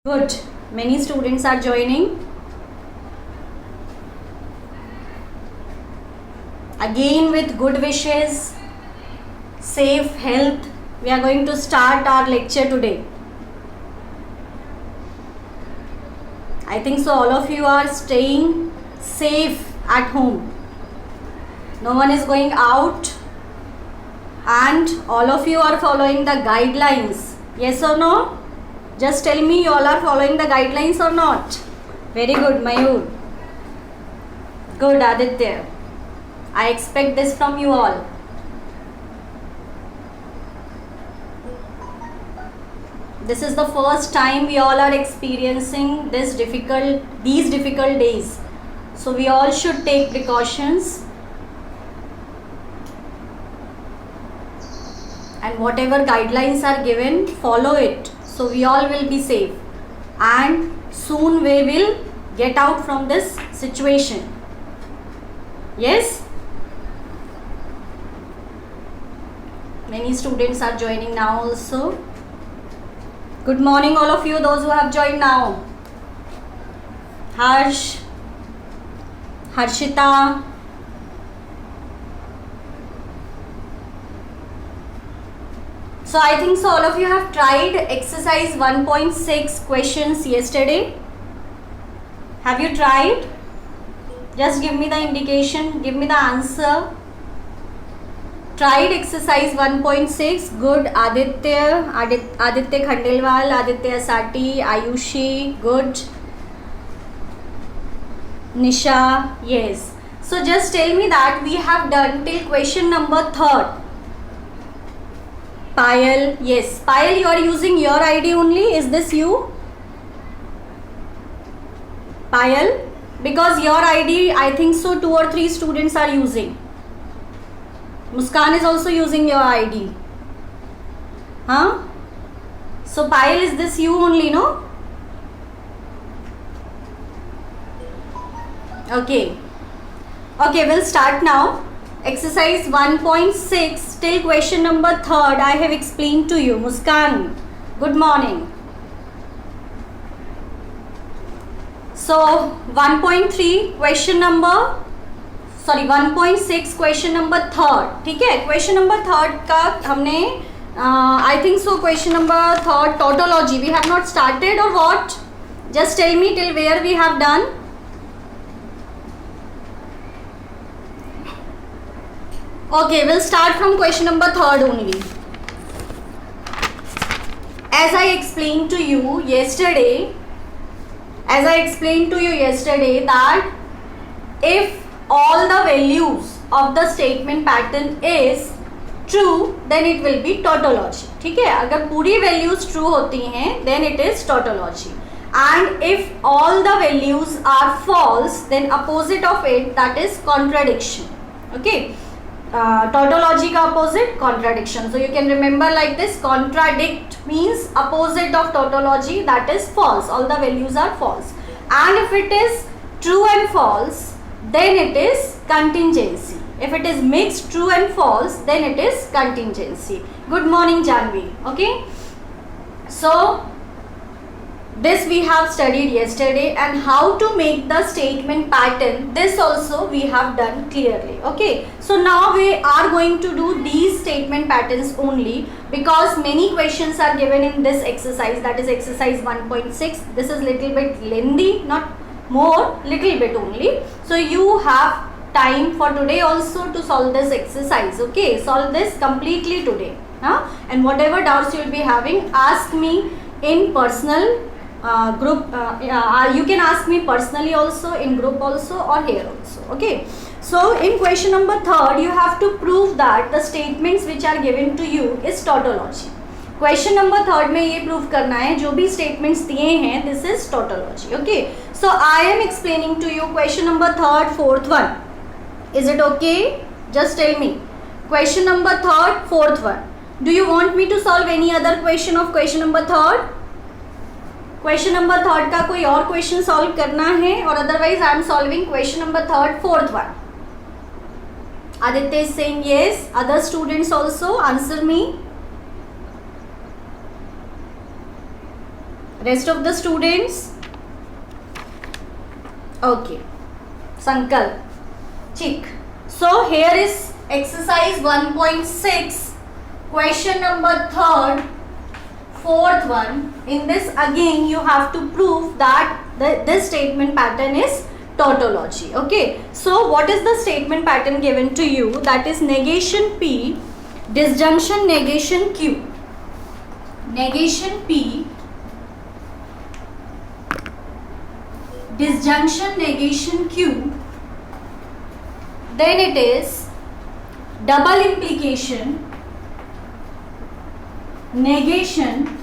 Good. Many students are joining. Again with good wishes, safe health, we are going to start our lecture today. I think so all of you are staying safe at home. No one is going out and all of you are following the guidelines. Yes or no? Just tell me you all are following the guidelines or not. Very good, Mayur. Good, Aditya. I expect this from you all. This is the first time we all are experiencing these difficult days. So we all should take precautions. And whatever guidelines are given, follow it. So we all will be safe. And soon we will get out from this situation. Yes? Many students are joining now also. Good morning all of you, those who have joined now. Harsh, Harshita. So I think so all of you have tried exercise 1.6 questions yesterday. Have you tried? Just give me the indication, give me the answer. Tried exercise 1.6. Good. Aditya Khandelwal, Aditya Sati, Ayushi. Good. Nisha. Yes. So just tell me that we have done till question number 3rd. Payal. Yes. Payal, you are using your ID only. Is this you? Payal? Because your ID, I think so 2 or 3 students are using. Muskan is also using your ID. Huh? So Payal, is this you only, no? Okay. Okay, we'll start now. Exercise 1.6 till question number 3rd I have explained to you. Muskan, good morning. So 1.3 question number 1.6 question number 3rd. ठीक है, question number 3rd का हमने I think so question number 3rd tautology we have not started और what? Just tell me till where we have done. Okay, we'll start from question number 3rd only. As I explained to you yesterday that if all the values of the statement pattern is true, then it will be tautology. ठीक है, अगर पूरी values true होती हैं then it is tautology. And if all the values are false, then opposite of it, that is contradiction. Okay. Tautology का opposite contradiction. So you can remember like this: contradict means opposite of tautology, that is false. All the values are false. And if it is true and false, then it is contingency. If it is mixed true and false, then it is contingency. Good morning, Janvi. Okay. So this we have studied yesterday, and how to make the statement pattern, this also we have done clearly. Okay, so now we are going to do these statement patterns only, because many questions are given in this exercise, that is exercise 1.6. this is little bit lengthy, not more, little bit only. So you have time for today also to solve this exercise. Okay, solve this completely today. And whatever doubts you will be having, ask me in personal group. You can ask me personally also, in group also, or here also. Okay, so in question number 3rd you have to prove that the statements which are given to you is tautology. Question number 3rd में ये prove करना है जो भी statements दिए हैं, this is tautology. Okay, so I am explaining to you question number 3rd 4th one. Is it okay? Just tell me. Question number 3rd 4th one. Do you want me to solve any other question of question number 3rd? Question number 3rd का कोई और question solve करना है, और otherwise I am solving question number 3rd 4th one. Aditya is saying yes. Other students also answer me. Rest of the students? Okay. Sankalp. Chik. So here is exercise 1.6, question number 3rd, 4th one. In this again you have to prove that this statement pattern is tautology. Okay. So what is the statement pattern given to you? That is negation P, disjunction negation Q. Negation P, disjunction negation Q. Then it is double implication negation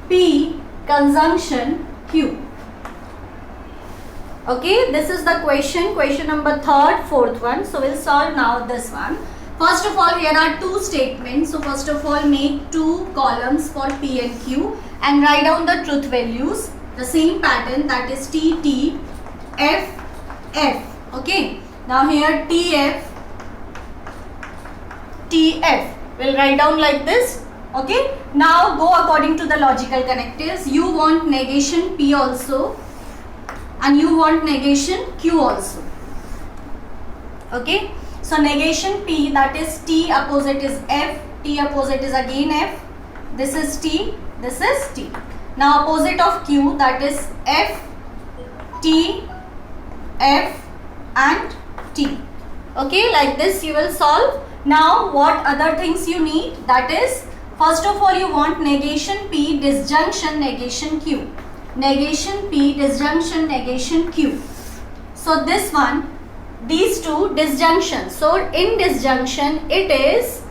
P conjunction Q. Okay, this is the question number 3rd, 4th one. So we'll solve now this one. First of all, here are two statements. So first of all, make two columns for P and Q and write down the truth values. The same pattern, that is T, T, F, F. Okay. Now here TF, TF. We'll write down like this. Okay. Now go according to the logical connectives. You want negation P also and you want negation Q also. Okay. So negation P, that is T opposite is F, T opposite is again F. This is T, this is T. Now opposite of Q, that is F, T, F and T. Okay, like this you will solve. Now what other things you need? That is, first of all you want negation P, disjunction negation Q. Negation P, disjunction negation Q. So this one, these two disjunctions. So in disjunction it is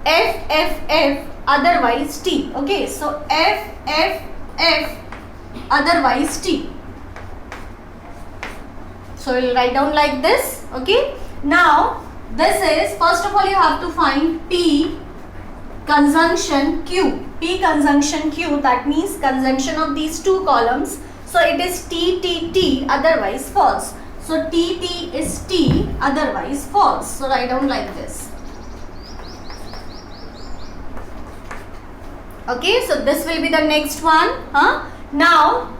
F, F, F, otherwise T. Okay, so F, F, F, otherwise T. So we'll write down like this. Okay. Now this is, first of all you have to find P conjunction Q. P conjunction Q, that means conjunction of these two columns. So it is T, T, T, otherwise false. So T, T is T, otherwise false. So write down like this. Okay, so this will be the next one. Now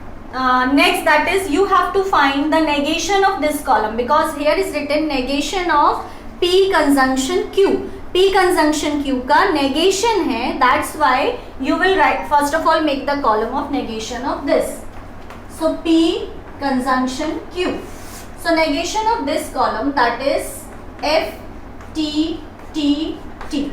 next, that is, you have to find the negation of this column, because here is written negation of P conjunction Q. P conjunction Q का negation है, that's why you will write, first of all make the column of negation of this. So P conjunction Q. So negation of this column, that is F, T, T, T.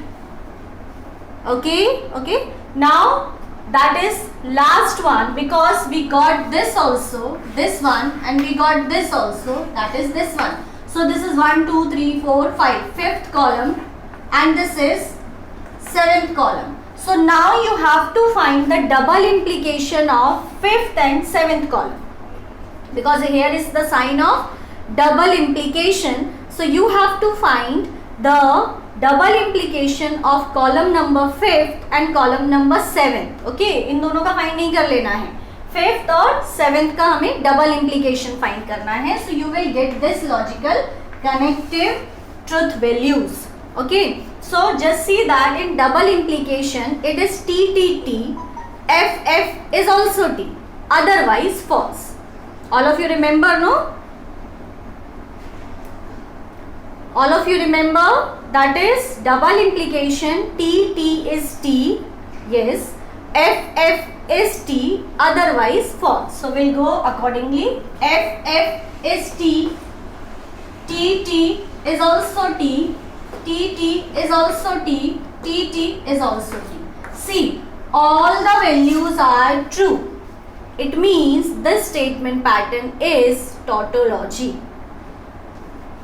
Okay, okay. Now that is last one, because we got this also, this one, and we got this also, that is this one. So this is 1, 2, 3, 4, 5, 5th column, and this is 7th column. So now you have to find the double implication of 5th and 7th column, because here is the sign of double implication. So you have to find the double implication of column number 5th and column number 7th. Okay, इन दोनों का find नहीं कर लेना है, 5th और 7th का हमें double implication find करना है. So you will get this logical connective truth values. Okay, so just see that in double implication it is T, T, T, F, F is also T, otherwise false. All of you remember, no? All of you remember, that is double implication, T, T is T, yes, F, F is T, otherwise false. So we'll go accordingly. F, F is T, T, T is also T, T, T is also T, T, T is also T. See, all the values are true. It means this statement pattern is tautology.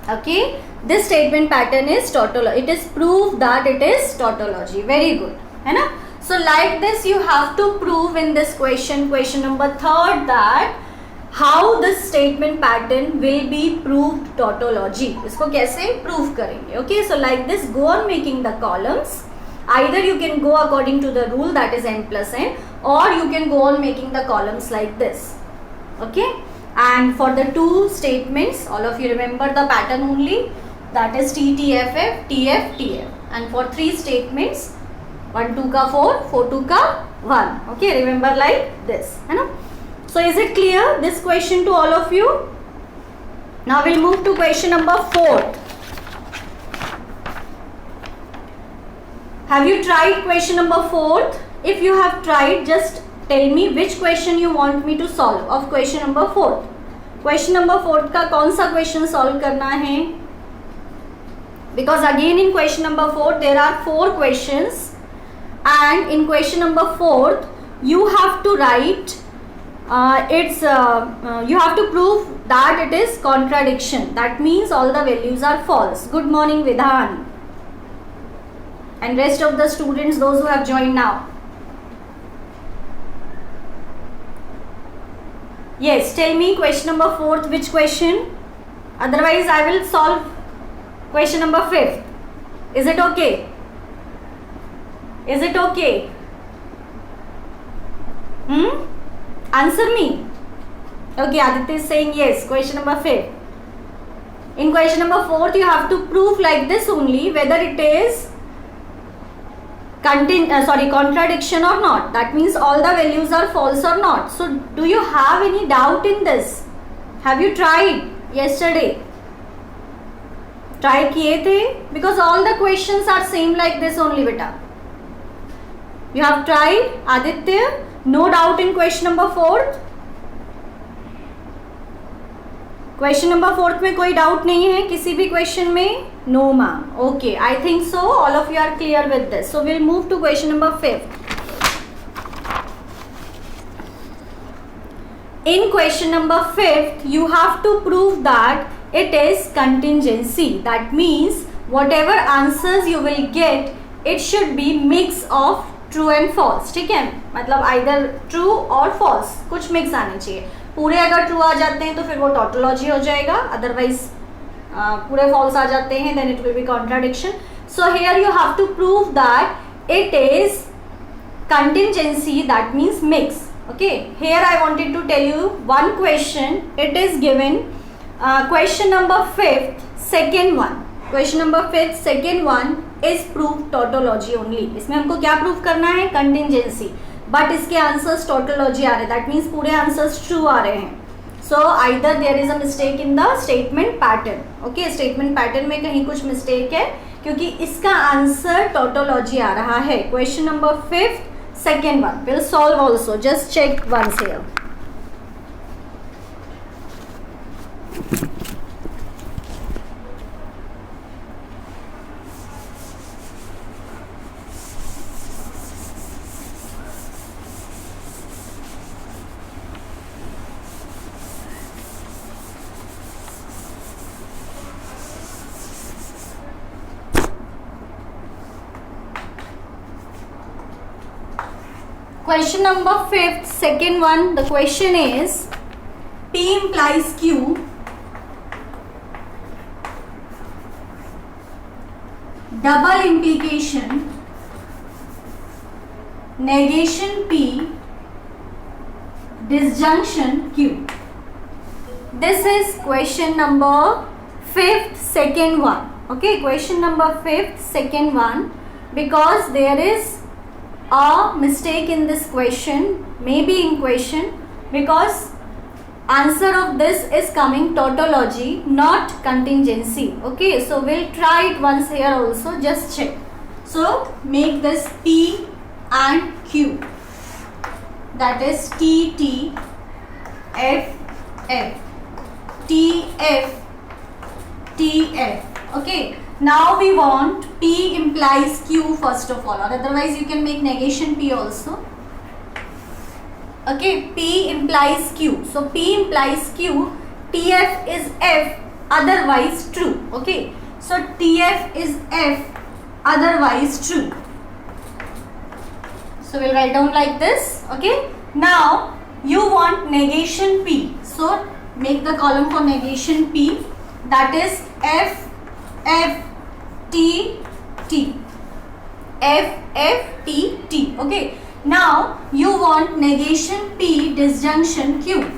Okay, this statement pattern is tautology. It is proof that it is tautology. Very good, है ना? So like this you have to prove in this question number 3rd, that how this statement pattern will be proved tautology. इसको कैसे prove करेंगे? Okay, so like this, go on making the columns. Either you can go according to the rule, that is n plus n, or you can go on making the columns like this. Okay, and for the two statements, all of you remember the pattern only, that is T, T, F, F, T, F, T, F. And for 3 statements, 1, 2 का 4, 4, 2 का 1. Okay, remember like this, है ना? So is it clear this question to all of you? Now we'll move to question number 4. Have you tried question number 4? If you have tried, just tell me which question you want me to solve of question number 4. Question number 4 का कौन सा question solve करना है? Because again in question number 4 there are 4 questions, and in question number 4 you have to write you have to prove that it is contradiction. That means all the values are false. Good morning Vidhan and rest of the students, those who have joined now. Yes, tell me question number 4th which question, otherwise I will solve question number 5th. Is it okay? Is it okay? Answer me. Okay, Aditya is saying yes. Question number 5. In question number 4 you have to prove like this only whether it is contradiction or not. That means all the values are false or not. So do you have any doubt in this? Have you tried yesterday? Try किए थे? Because all the questions are same like this only beta. You have tried, Aditya? No doubt in question number 4? Question number 4 में कोई doubt नहीं है किसी भी question में? No ma'am. Okay, I think so all of you are clear with this. So we'll move to question number 5. In question number 5 you have to prove that it is contingency. That means whatever answers you will get, it should be mix of true and false. ठीक है, मतलब either true or false, कुछ mix आने चाहिए. पूरे अगर true आ जाते हैं तो फिर वो tautology हो जाएगा, otherwise पूरे false आ जाते हैं then it will be contradiction. So here you have to prove that it is contingency, that means mix. Okay, here I wanted to tell you one question. It is given question number 5th, second one. Question number 5th, second one is proof tautology only. इसमें हमको क्या proof करना है? Contingency. But इसके answers tautology आ रहे हैं. That means पूरे answers true आ रहे हैं. So either there is a mistake in the statement pattern. Okay, statement pattern में कहीं कुछ mistake है क्योंकि इसका answer tautology आ रहा है. Question number 5th, second one. We'll solve also. Just check once here. Question number 5th, second one, the question is P implies Q, double implication, negation P, disjunction Q. This is question number 5th, second one. Okay, question number 5th, second one, because there is a mistake in this question, maybe in question, because answer of this is coming tautology, not contingency. Okay, so we'll try it once here also, just check. So make this P and Q, that is T T F F T F T F. Okay, now we want P implies Q first of all, or otherwise you can make negation P also. Okay, P implies Q. So P implies Q, TF is F, otherwise true. Okay, so TF is F, otherwise true. So we'll write down like this. Okay, now you want negation P. So make the column for negation P, that is F F T T F F T T. Okay, now you want negation P disjunction Q.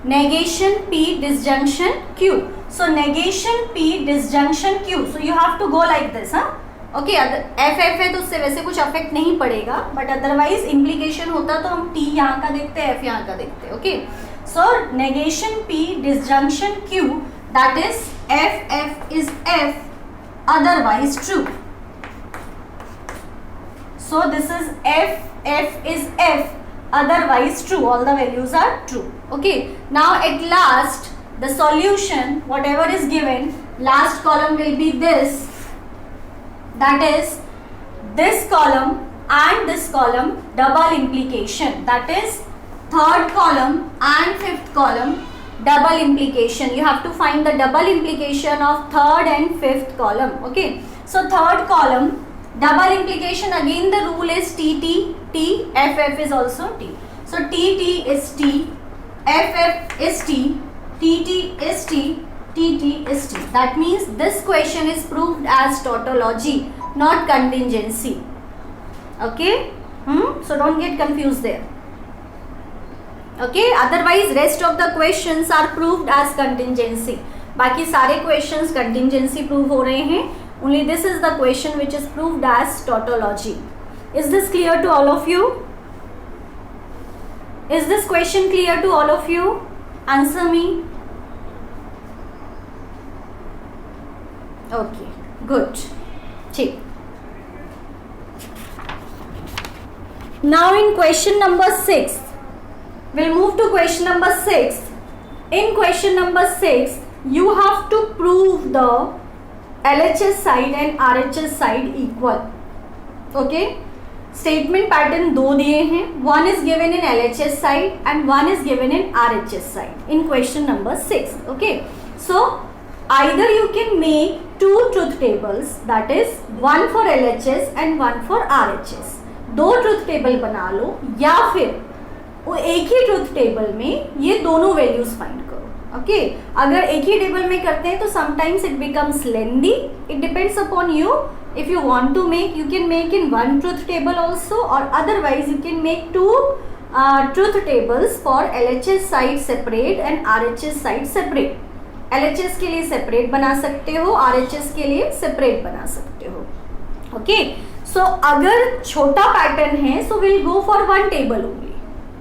Negation P disjunction Q. So negation P disjunction Q. So you have to go like this, huh? Okay, F F है तो उससे वैसे कुछ affect नहीं पड़ेगा, but otherwise implication होता तो हम टी यहाँ का देखते हैं, एफ यहाँ का देखते हैं. Okay, so negation P, disjunction Q, that is F F is F, otherwise true. So this is f is f, otherwise true, all the values are true. Okay, now at last the solution, whatever is given, last column will be this, that is this column and this column double implication, that is third column and fifth column double implication. You have to find the double implication of third and fifth column. Okay, so third column double implication, again the rule is T T T, F F is also T. So T T is T, F F is T, T T is T, T T is T. That means this question is proved as tautology, not contingency. Okay, so don't get confused there. Okay, otherwise rest of the questions are proved as contingency. बाकी सारे questions contingency prove हो रहे हैं. Only this is the question which is proved as tautology. Is this clear to all of you? Is this question clear to all of you? Answer me. Okay, good. ठीक. Now in question number 6, we'll move to question number 6. In question number 6, you have to prove the LHS side and RHS side equal. Okay, statement pattern दो दिए हैं, one is given in LHS side and one is given in RHS side in question number 6. Okay, so either you can make two truth tables, that is one for LHS and one for RHS. दो truth table बना लो, या फिर वो एक ही truth table में ये दोनों values find करो. ओके, अगर एक ही टेबल में करते हैं तो sometimes it becomes lengthy. It depends upon you. If you want to make, you can make in one truth table also, और otherwise you can make two truth tables for LHS side separate and RHS side separate. LHS के लिए separate बना सकते हो, RHS के लिए separate बना सकते हो. ओके, सो अगर छोटा पैटर्न है so will go for one table only.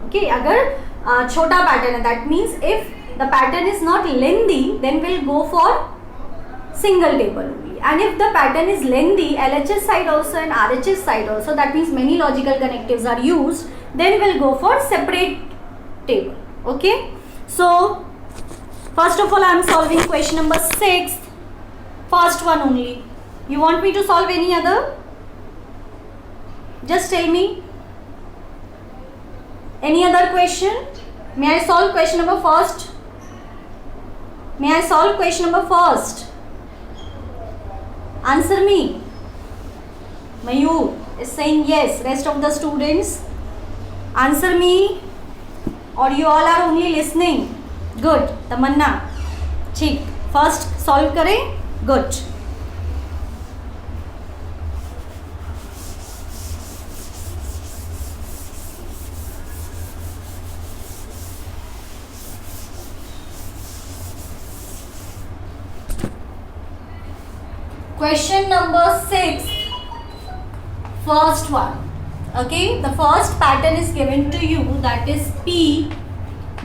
Okay, अगर छोटा पैटर्न है, that means if the pattern is not lengthy, then we'll go for single table only. And if the pattern is lengthy, LHS side also and RHS side also, that means many logical connectives are used, then we'll go for separate table. Okay, so first of all I am solving question number 6, first one only. You want me to solve any other? Just tell me. Any other question? May I solve question number first? May I solve question number first? Answer me. Mayur is saying yes. Rest of the students, answer me, or you all are only listening? Good. Tamanna, ठीक. First solve करें. Good. Question number 6, first one. Okay, the first pattern is given to you, that is P,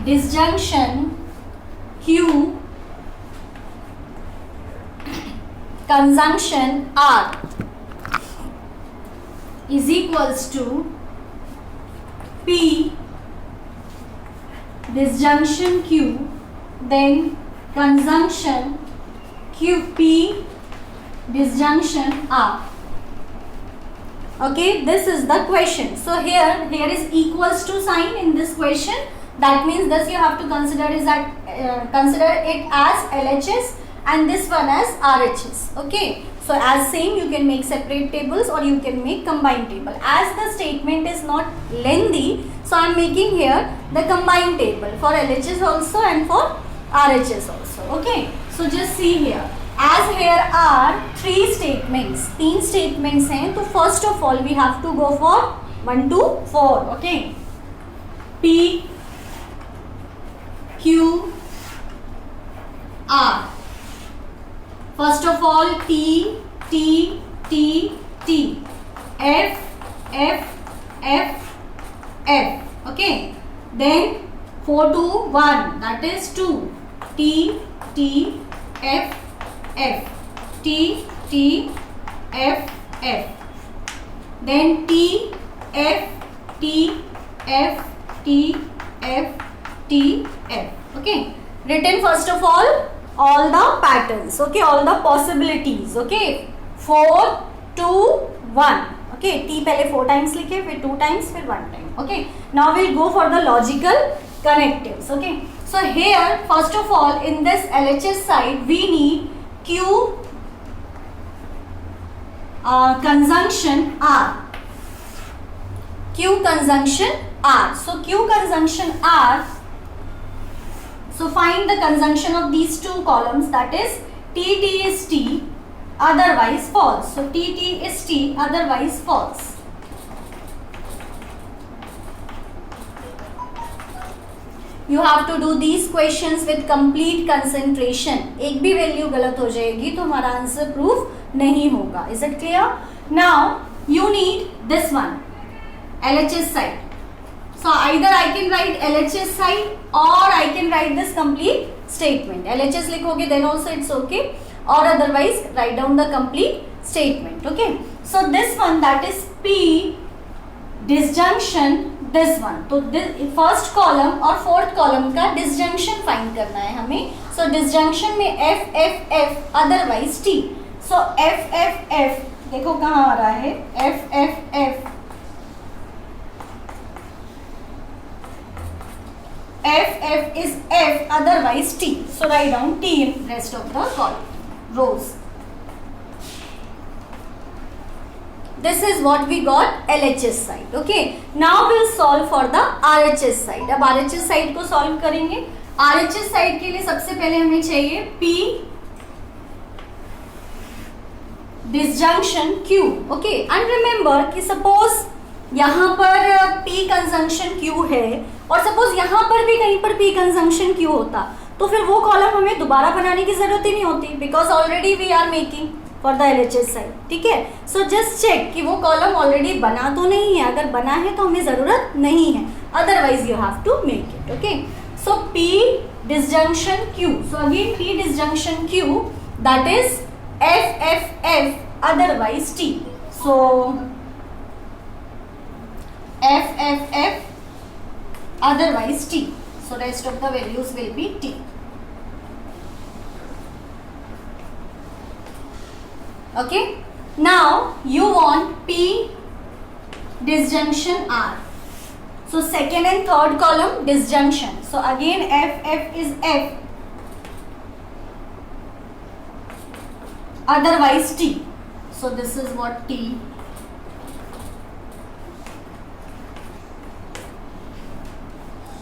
disjunction Q, conjunction R is equals to P, disjunction Q, then conjunction QP, disjunction R. Okay, this is the question. So here is equals to sign in this question. That means this you have to consider is that consider it as LHS and this one as RHS. Okay, so as same you can make separate tables or you can make combined table. As the statement is not lengthy, so I am making here the combined table for LHS also and for RHS also. Okay, so just see here. As here are three statements, तीन statements हैं, तो first of all we have to go for 1 to 4. Okay, P, Q, R. First of all T, T T, F F F F. Okay, then 4 2 1, that is 2, T T F F, T T F F, then T F T F T F T F. Okay, written first of all the patterns, okay, all the possibilities. Okay, 4 2 1. Okay, T पहले 4 times लिखे, फिर 2 times, फिर 1 time. Okay, now we'll go for the logical connectives. Okay, so here first of all in this LHS side we need Q conjunction R. Q conjunction R. So Q conjunction R. So find the conjunction of these two columns, that is T T is T, otherwise false. So T T is T, otherwise false. You have to do these questions with complete concentration. एक भी value गलत हो जाएगी तो हमारा answer proof नहीं होगा. Is it clear? Now you need this one, LHS side. So either I can write LHS side or I can write this complete statement. LHS लिखोगे then also it's okay, or otherwise write down the complete statement. Okay, so this one, that is P disjunction this one. तो first column और fourth column का disjunction find करना है हमें. सो disjunction में F F F otherwise T. सो F F F देखो कहाँ आ रहा है, F F F F F is F, otherwise T. So write down T in rest of the column rows. This is what we got LHS side. Okay, now we'll solve for the RHS side. अब RHS side को solve करेंगे. RHS side के लिए सबसे पहले हमें चाहिए P disjunction Q. Okay, and remember कि suppose यहाँ पर P conjunction Q है और सपोज यहाँ पर भी कहीं पर P conjunction Q होता तो फिर वो कॉलम हमें दोबारा बनाने की जरूरत ही नहीं होती, because already we are making for the LHS side. ठीक है, सो जस्ट चेक कि वो कॉलम ऑलरेडी बना तो नहीं है. अगर बना है तो हमें जरूरत नहीं है, otherwise you have to make it. Okay, so P disjunction Q. So again P disjunction Q, that is F F F, otherwise T. So F F F, otherwise T. So rest of the values will be T. Okay, now you want P disjunction R. So second and third column disjunction. So again F F is F, otherwise T. So this is what T.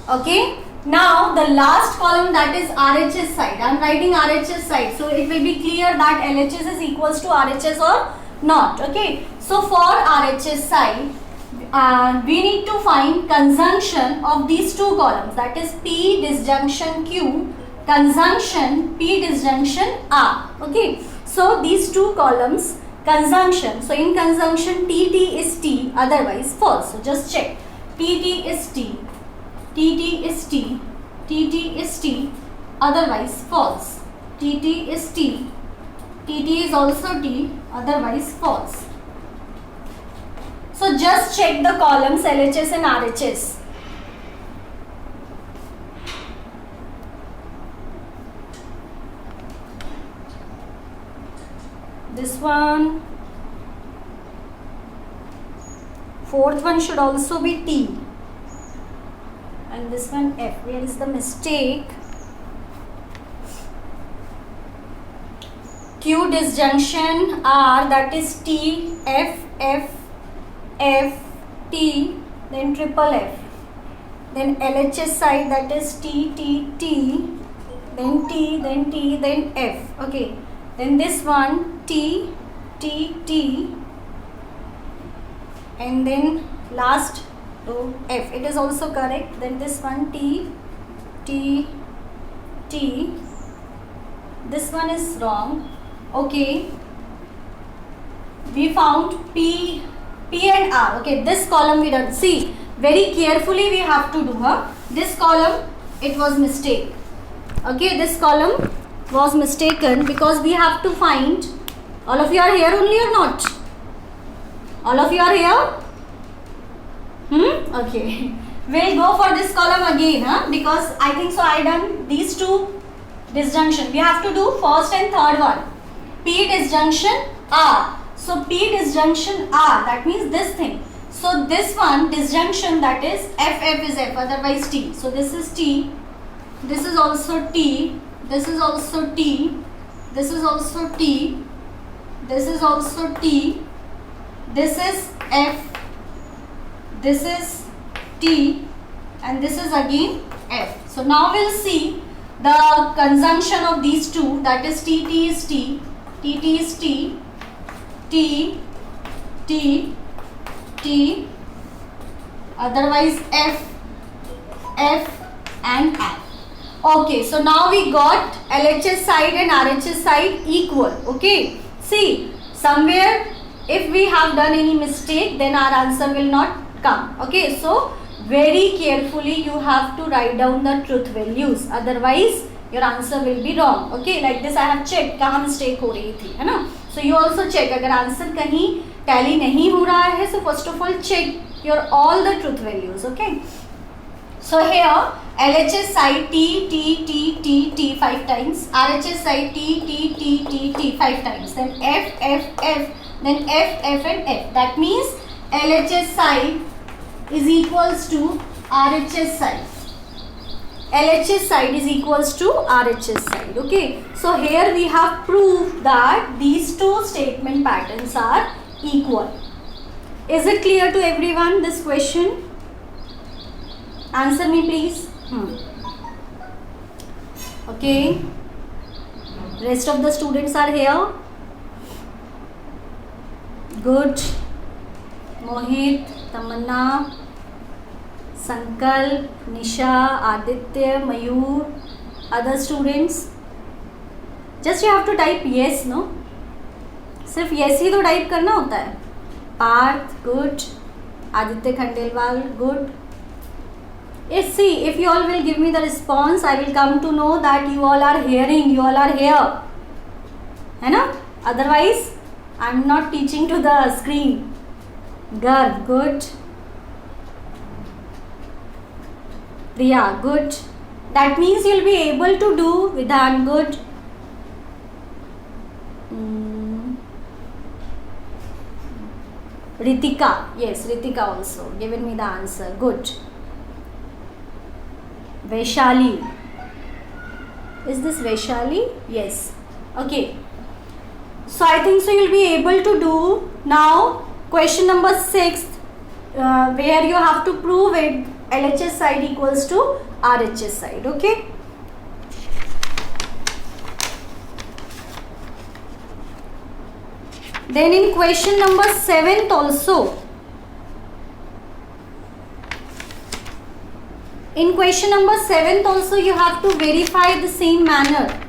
Okay, now the last column, that is RHS side. I am writing RHS side, so it will be clear that LHS is equals to RHS or not. Okay, so for RHS side, we need to find conjunction of these two columns, that is P disjunction Q, conjunction P disjunction R. Okay, so these two columns conjunction. So in conjunction T T is T, otherwise false. So just check, T T is T, T T is T, T T is T, otherwise false. T T is T, T T is also T, otherwise false. So just check the columns LHS and RHS. This one, fourth one should also be T. And this one F. Where is the mistake? Q disjunction R, that is T F F F T, then triple F. Then LHS side, that is T T T, then T, then T, then F. Okay. Then this one T T T, and then last F. It is also correct. Then this one T T T. This one is wrong. Okay, we found P and R. Okay, this column we done. See, very carefully we have to do, huh? This column, it was mistake. Okay, this column was mistaken because we have to find, all of you are here only or not? All of you are here? Okay. We'll go for this column again, huh? Because I think so I done these two disjunction. We have to do first and third one. P disjunction R. So P disjunction R, that means this thing. So this one disjunction, that is F is F, otherwise T. So this is T. This is also T. This is also T. This is also T. This is also T. This is F. This is T, and this is again F. So now we'll see the conjunction of these two, that is TT is T, TT is T, T, T, T, otherwise F, F and I. Okay, so now we got LHS side and RHS side equal. Okay, see, somewhere if we have done any mistake, then our answer will not come. Okay, so very carefully you have to write down the truth values, otherwise your answer will be wrong. Okay, like this I have checked कहाँ mistake हो रही थी, है ना? So you also check अगर answer कहीं tally नहीं हो रहा है, so first of all check your all the truth values. Okay, so here LHS side T T T T T 5 times, RHS side T T T T T 5 times, then F F F, then F F and F. That means LHS side is equals to RHS side. LHS side is equals to RHS side. Okay, so here we have proved that these two statement patterns are equal. Is it clear to everyone this question? Answer me please. Okay, rest of the students are here. Good. Mohit, Tamanna, Sankalp, Nisha, Aditya, Mayur, other students. Just you have to type yes, no? सिर्फ yes ही तो type करना होता है. Parth, good. Aditya Khandelwal, good. Yes, see, if you all will give me the response, I will come to know that you all are hearing, you all are here. है ना? Otherwise, I am not teaching to the screen. Garv, good. Priya, good. That means you will be able to do Vidhan, good. Ritika, yes, Ritika also given me the answer, good. Vaishali, is this Vaishali? Yes. Okay, so I think so you'll be able to do now question number 6, where you have to prove it LHS side equals to RHS side. Okay, then in question number 7th also, in question number 7th also you have to verify the same manner.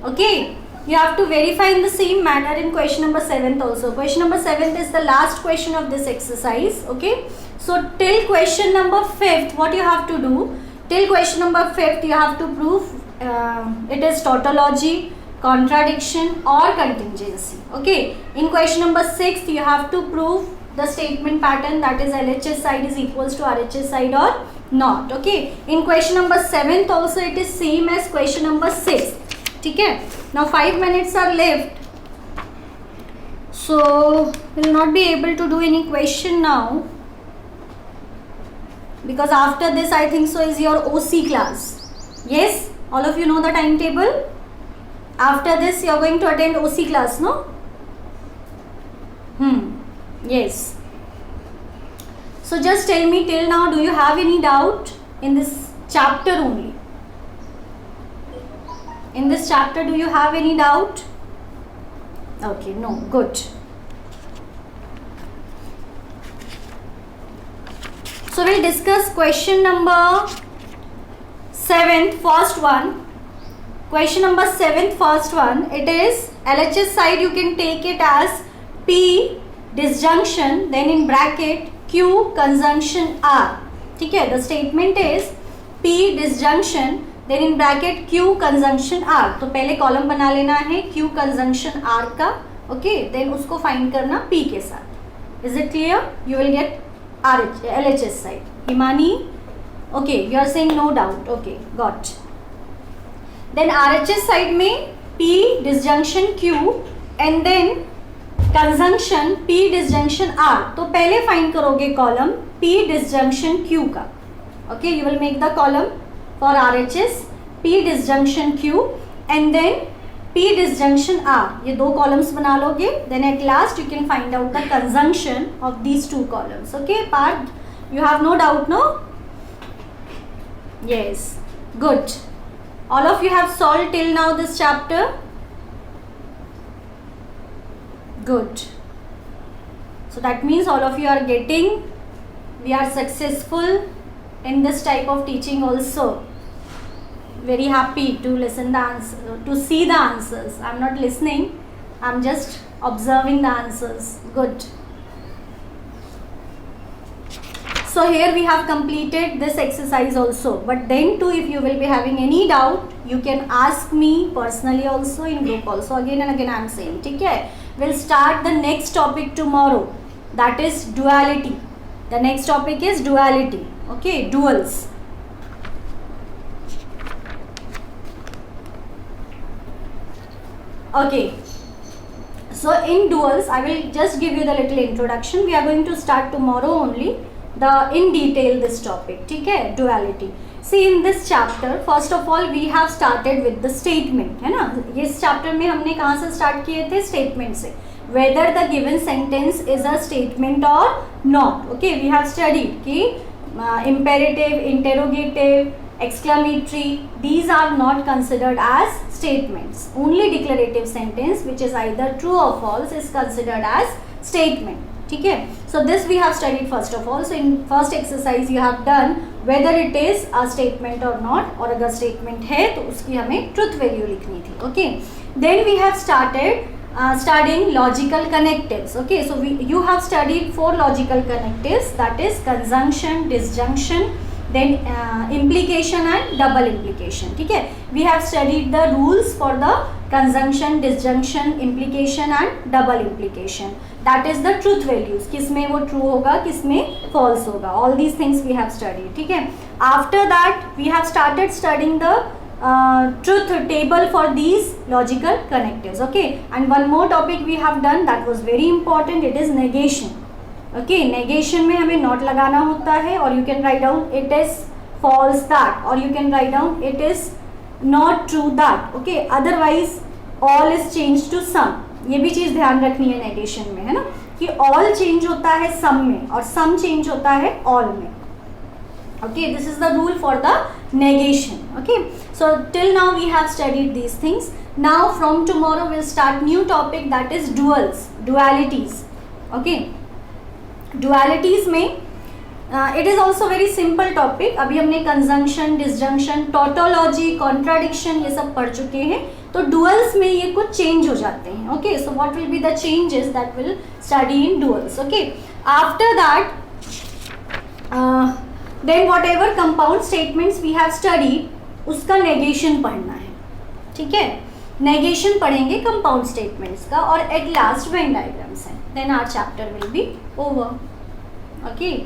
Okay, you have to verify in the same manner in question number 7th also. Question number 7th is the last question of this exercise. Okay, so till question number 5th, what you have to do, till question number 5th you have to prove it is tautology, contradiction or contingency. Okay, in question number 6th you have to prove the statement pattern, that is LHS side is equals to RHS side or not. Okay, in question number 7th also it is same as question number 6th. Okay, now 5 minutes are left, so we will not be able to do any question now, because after this I think so is your OC class. Yes, all of you know the timetable. After this you are going to attend OC class, no? Yes. So just tell me till now, do you have any doubt in this chapter only? In this chapter, do you have any doubt? Okay, no, good. So we'll discuss question number 7th, first one. Question number 7th, first one, it is LHS side, you can take it as P disjunction, then in bracket Q conjunction R. ठीक है, the statement is P disjunction, then in bracket Q conjunction R. तो पहले column बना लेना है Q conjunction R का, okay, then उसको find करना P के साथ. Is it clear? You will get LHS side. Himani, okay, you are saying no doubt. Okay, got. Then RHS side में P disjunction Q and then conjunction P disjunction R. तो पहले find करोगे column P disjunction Q का. Okay, you will make the column for RHS P disjunction Q and then P disjunction R. ये दो columns बना लोगे. Then at last you can find out the conjunction of these two columns. Okay, Parth, you have no doubt, no? Yes, good. All of you have solved till now this chapter? Good. So that means all of you are getting, we are successful in this type of teaching also. Very happy to listen the answer, to see the answers. I am not listening, I am just observing the answers. Good. So here we have completed this exercise also, but then too if you will be having any doubt, you can ask me personally also, in group also. Again and again I am saying, ठीक है? We'll start the next topic tomorrow, that is duality. The next topic is duality, okay, duals. Okay, so in duals I will just give you the little introduction. We are going to start tomorrow only the in detail this topic, ठीक है, duality. See, in this chapter first of all we have started with the statement, है ना. इस chapter में हमने कहाँ से start किए थे? Statement से. Whether the given sentence is a statement or not. Okay, we have studied कि imperative, interrogative, exclamatory, these are not considered as statements. Only declarative sentence which is either true or false is considered as statement. ठीक है. So this we have studied first of all. So in first exercise you have done whether it is a statement or not, और अगर statement है तो उसकी हमें truth value लिखनी थी. Okay. Then we have started studying logical connectives. Okay. So you have studied 4 logical connectives, that is conjunction, disjunction, then implication and double implication. ठीक है. We have studied the rules for the conjunction, disjunction, implication and double implication. That is the truth values. किस में वो true होगा, किस में false होगा. All these things we have studied. ठीक है. After that we have started studying the truth table for these logical connectives. Okay. And one more topic we have done that was very important. It is negation. Okay. Negation में हमें not लगाना होता है, और you can write down it is false that, or you can write down it is not true that. Okay. Otherwise all is changed to some. ये भी चीज़ ध्यान रखनी है नेगेशन में, है ना, कि all चेंज होता है सम में और सम चेंज होता है ऑल में. Okay, this is the rule for the negation. Okay, so till now we have studied these things. Now from tomorrow we'll start new topic, that is duals, dualities. Okay, dualities में it is also very simple topic. अभी हमने conjunction, disjunction, tautology, contradiction ये सब पढ़ चुके हैं. तो duals में ये कुछ change हो जाते हैं. Okay, so what will be the changes that we'll study in duals? Okay, after that then whatever compound statements we have studied उसका negation पढ़ना है. ठीक है, negation पढ़ेंगे compound statements का, और at last Venn diagrams हैं. Then our chapter will be over. Okay,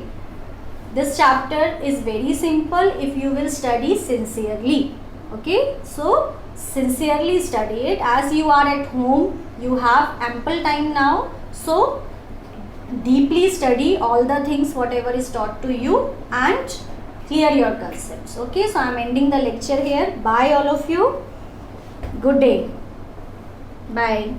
this chapter is very simple if you will study sincerely. Okay, so sincerely study it. As you are at home, you have ample time now, so deeply study all the things whatever is taught to you and clear your concepts. Okay, so I am ending the lecture here. Bye all of you. Good day. Bye.